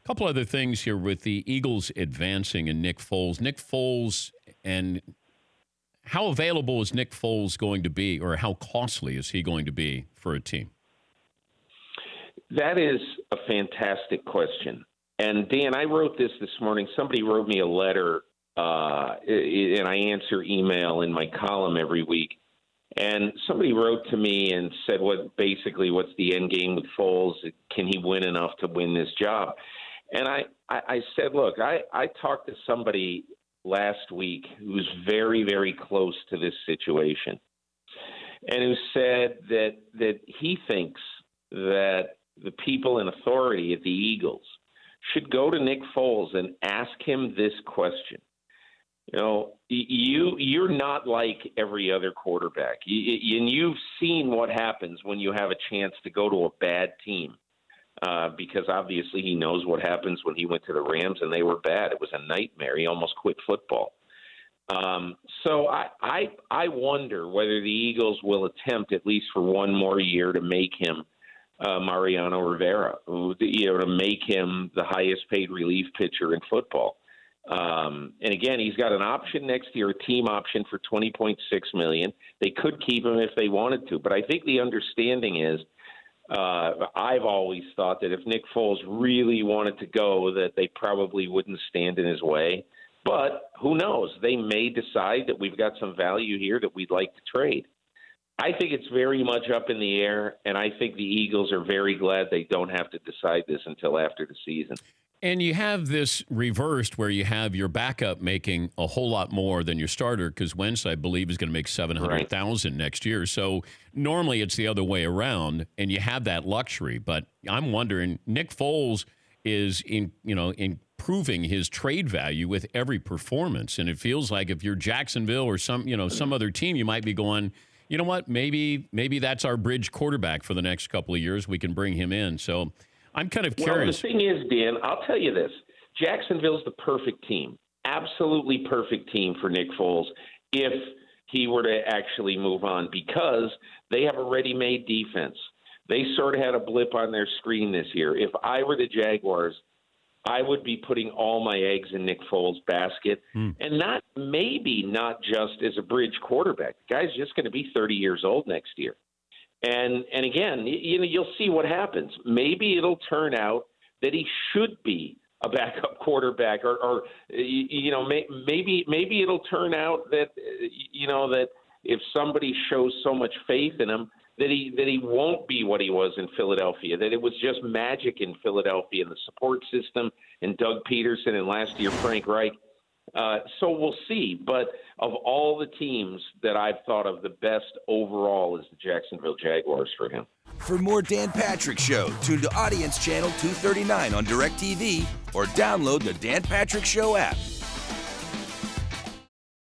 A couple other things here with the Eagles advancing and Nick Foles. Nick Foles, and how available is Nick Foles going to be, or how costly is he going to be for a team? That is a fantastic question. And, Dan, I wrote this morning. Somebody wrote me a letter, and I answer email in my column every week. And somebody wrote to me and said, what's the end game with Foles? Can he win enough to win this job? And I said, look, I talked to somebody last week who's very, very close to this situation, and who said that he thinks that the people in authority at the Eagles should go to Nick Foles and ask him this question. You know, you're not like every other quarterback, and you've seen what happens when you have a chance to go to a bad team. Because obviously he knows what happens when he went to the Rams and they were bad. It was a nightmare. He almost quit football. So I wonder whether the Eagles will attempt, at least for one more year, to make him Mariano Rivera, to make him the highest paid relief pitcher in football. And again, he's got an option next year, a team option for $20.6 million. They could keep him if they wanted to, but I think the understanding is, I've always thought that if Nick Foles really wanted to go, that they probably wouldn't stand in his way. But who knows? They may decide that we've got some value here that we'd like to trade. I think it's very much up in the air, and I think the Eagles are very glad they don't have to decide this until after the season. And you have this reversed where you have your backup making a whole lot more than your starter, because Wentz, I believe, is going to make $700,000 next year. So normally it's the other way around, and you have that luxury. But I'm wondering, Nick Foles is improving his trade value with every performance, and it feels like if you're Jacksonville or some other team, you might be going, you know what, maybe that's our bridge quarterback for the next couple of years. We can bring him in. So I'm kind of curious. Well, the thing is, Dan, I'll tell you this. Jacksonville's the perfect team, absolutely perfect team for Nick Foles if he were to actually move on, because they have a ready-made defense. They sort of had a blip on their screen this year. If I were the Jaguars, I would be putting all my eggs in Nick Foles' basket, and not just as a bridge quarterback. The guy's just going to be 30 years old next year. And again, you'll see what happens. Maybe it'll turn out that he should be a backup quarterback, or maybe it'll turn out that that if somebody shows so much faith in him that he won't be what he was in Philadelphia, that it was just magic in Philadelphia and the support system and Doug Peterson and last year Frank Reich. So we'll see. But of all the teams that I've thought of, the best overall is the Jacksonville Jaguars for him. For more Dan Patrick Show, tune to Audience Channel 239 on DirecTV or download the Dan Patrick Show app.